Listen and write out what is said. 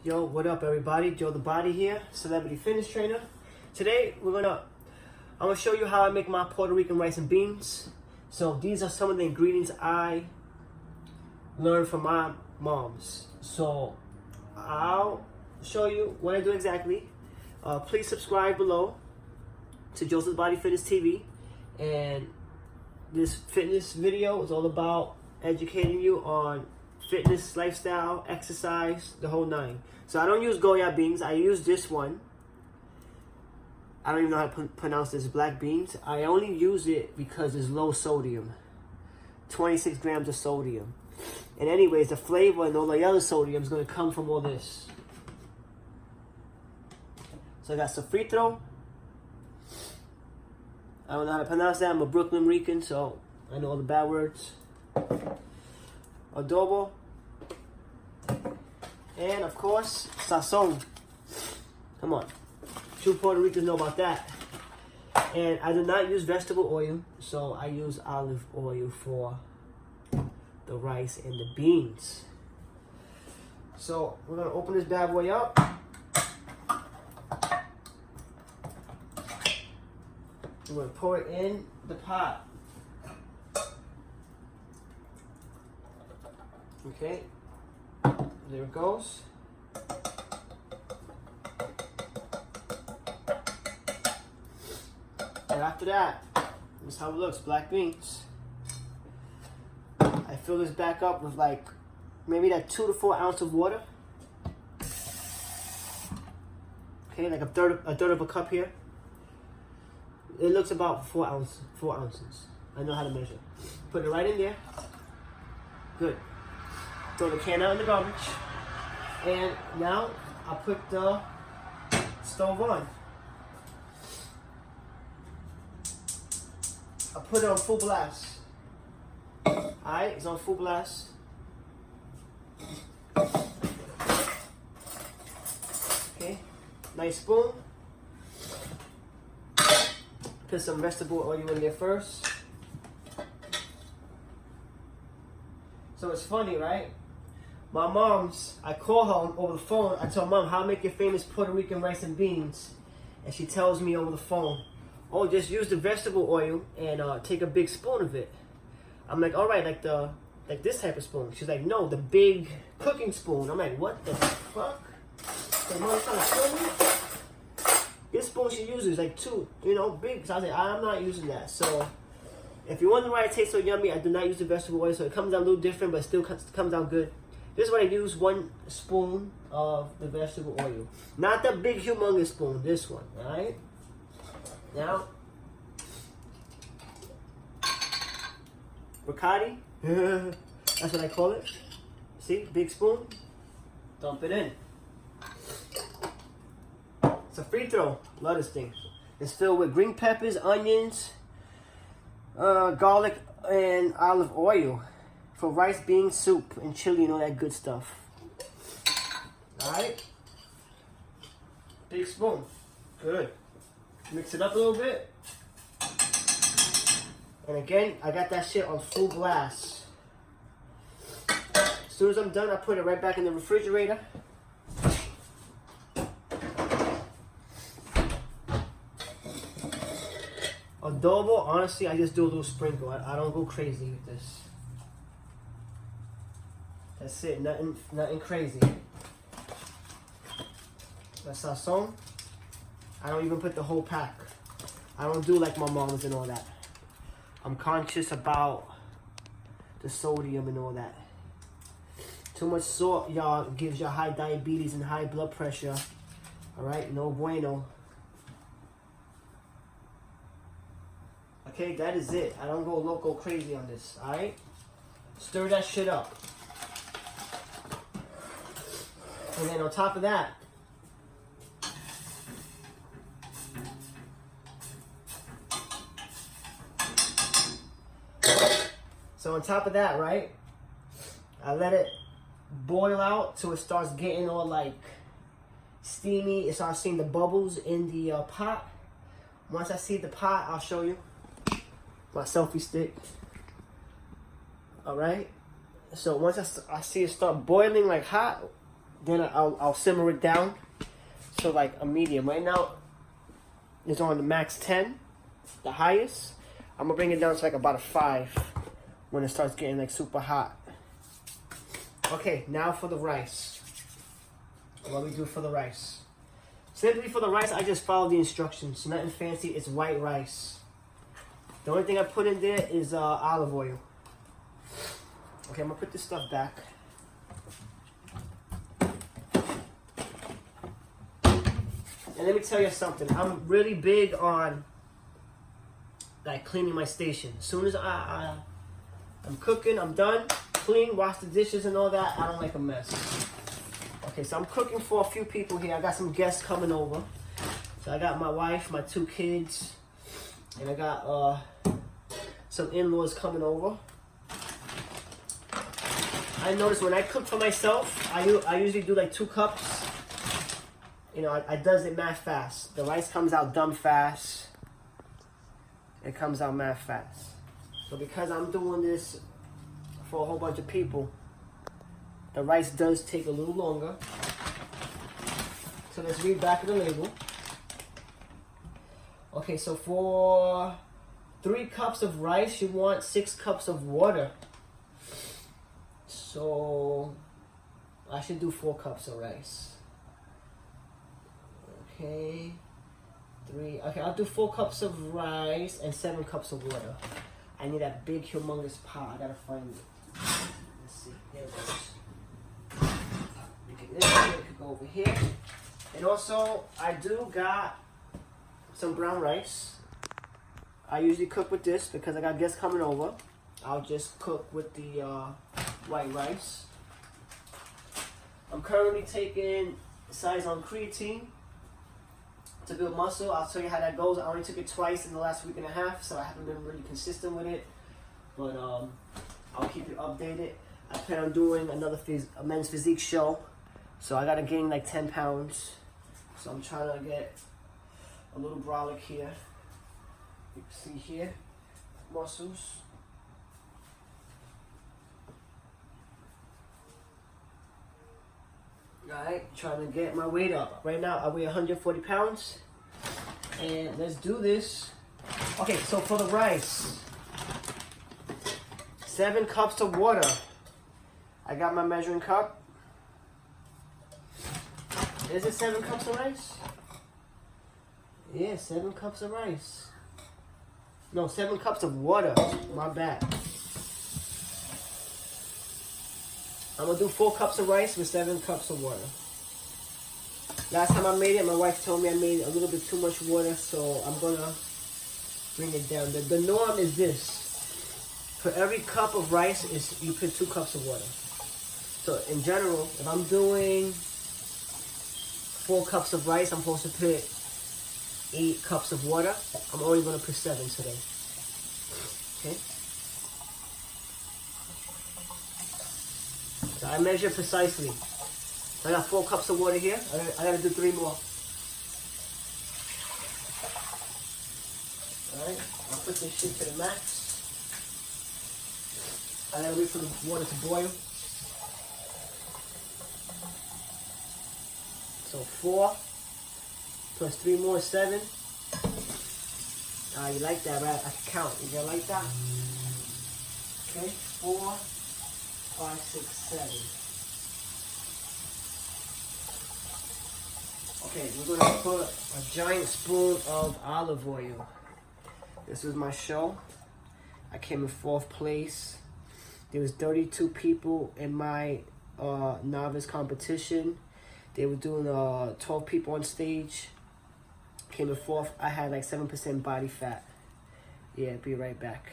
Yo, what up everybody? Joe the Body here, Celebrity Fitness Trainer. Today I'm gonna show you how I make my Puerto Rican rice and beans. So these are some of the ingredients I learned from my moms. So I'll show you what I do exactly. Please subscribe below to Joe's Body Fitness TV. And this fitness video is all about educating you on fitness, lifestyle, exercise, the whole nine. So I don't use Goya beans. I use this one. I don't even know how to pronounce this, black beans. I only use it because it's low sodium. 26 grams of sodium. And anyways, the flavor and all the other sodium is going to come from all this. So I got sofrito. I don't know how to pronounce that. I'm a Puerto Rican, so I know all the bad words. Adobo. And of course, sazon. Come on. True Puerto Ricans know about that. And I do not use vegetable oil, so I use olive oil for the rice and the beans. So we're gonna open this bad boy up. We're gonna pour it in the pot. Okay, there it goes. And after that, this is how it looks, black beans. I fill this back up with like maybe that 2 to 4 ounces of water. Okay, like a third of a cup here. It looks about 4 ounces. I know how to measure. Put it right in there. Good. Throw the can out in the garbage. And now I'll put the stove on. I'll put it on full blast. Alright, it's on full blast. Okay, nice spoon. Put some vegetable oil in there first. So it's funny, right? My mom's, I call her over the phone. I tell Mom, how I make your famous Puerto Rican rice and beans. And she tells me over the phone, oh, just use the vegetable oil and take a big spoon of it. I'm like, all right, like this type of spoon. She's like, no, the big cooking spoon. I'm like, what the fuck? Like, Mom trying to kill me? This spoon she uses like 2, big. So I was like, I'm not using that. So if you wonder why it tastes so yummy, I do not use the vegetable oil. So it comes out a little different, but still comes out good. This is what I use, 1 spoon of the vegetable oil. Not the big humongous spoon, this one, all right? Now, ricotta, that's what I call it. See, big spoon, dump it in. Sofrito, love this thing. It's filled with green peppers, onions, garlic, and olive oil for rice, bean soup, and chili and all that good stuff. Alright? Big spoon. Good. Mix it up a little bit. And again, I got that shit on full blast. As soon as I'm done, I put it right back in the refrigerator. Adobo, honestly, I just do a little sprinkle. I don't go crazy with this. That's it, nothing crazy. The sazon, I don't even put the whole pack. I don't do like my mom's and all that. I'm conscious about the sodium and all that. Too much salt, y'all, gives you high diabetes and high blood pressure. Alright, no bueno. Okay, that is it. I don't go loco crazy on this, alright? Stir that shit up. And then on top of that, right, I let it boil out till it starts getting all like steamy. It starts seeing the bubbles in the pot. Once I see the pot, I'll show you my selfie stick. All right. So once I see it start boiling like hot, Then I'll simmer it down. So like a medium. Right now, it's on the max 10, the highest. I'm gonna bring it down to like about a 5 when it starts getting like super hot. Okay, now for the rice. What we do for the rice. Simply for the rice, I just follow the instructions. Nothing fancy, it's white rice. The only thing I put in there is olive oil. Okay, I'm gonna put this stuff back. And let me tell you something. I'm really big on like cleaning my station. As soon as I'm cooking, I'm done, clean, wash the dishes and all that. I don't like a mess. Okay, so I'm cooking for a few people here. I got some guests coming over. So I got my wife, my 2 kids, and I got some in-laws coming over. I notice when I cook for myself, I usually do like 2 cups. You know, I does it mad fast. The rice comes out dumb fast. It comes out mad fast. So because I'm doing this for a whole bunch of people, the rice does take a little longer. So let's read back of the label. Okay, so for 3 cups of rice, you want 6 cups of water. So I should do 4 cups of rice. Okay, 3. Okay, I'll do 4 cups of rice and 7 cups of water. I need that big, humongous pot. I gotta find it. Let's see. Here it goes. This could go over here. And also, I do got some brown rice. I usually cook with this because I got guests coming over. I'll just cook with the white rice. I'm currently taking Size-On creatine to build muscle. I'll tell you how that goes. I only took it twice in the last week and a half, so I haven't been really consistent with it. But I'll keep you updated. I plan on doing another a men's physique show. So I gotta gain like 10 pounds. So I'm trying to get a little brolic here. You can see here, muscles. Alright, trying to get my weight up. Right now I weigh 140 pounds. And let's do this. Okay, so for the rice, 7 cups of water. I got my measuring cup. Is it 7 cups of rice? Yeah, 7 cups of rice. No, 7 cups of water. My bad. I'm gonna do 4 cups of rice with 7 cups of water. Last time I made it, my wife told me I made a little bit too much water, so I'm gonna bring it down. The norm is this. For every cup of rice, you put 2 cups of water. So in general, if I'm doing 4 cups of rice, I'm supposed to put 8 cups of water. I'm only going to put 7 today. Okay? So I measure precisely. So I got 4 cups of water here. I got to do 3 more. Alright, I'll put this shit to the max. I got to wait for the water to boil. So 4 plus 3 more is 7. You like that, right? I can count. You gonna like that? Okay, 4, 5, 6, 7. Okay, we're gonna put a giant spoon of olive oil. This was my show. I came in 4th place. There was 32 people in my novice competition. They were doing 12 people on stage. Came in 4th. I had like 7% body fat. Yeah, be right back.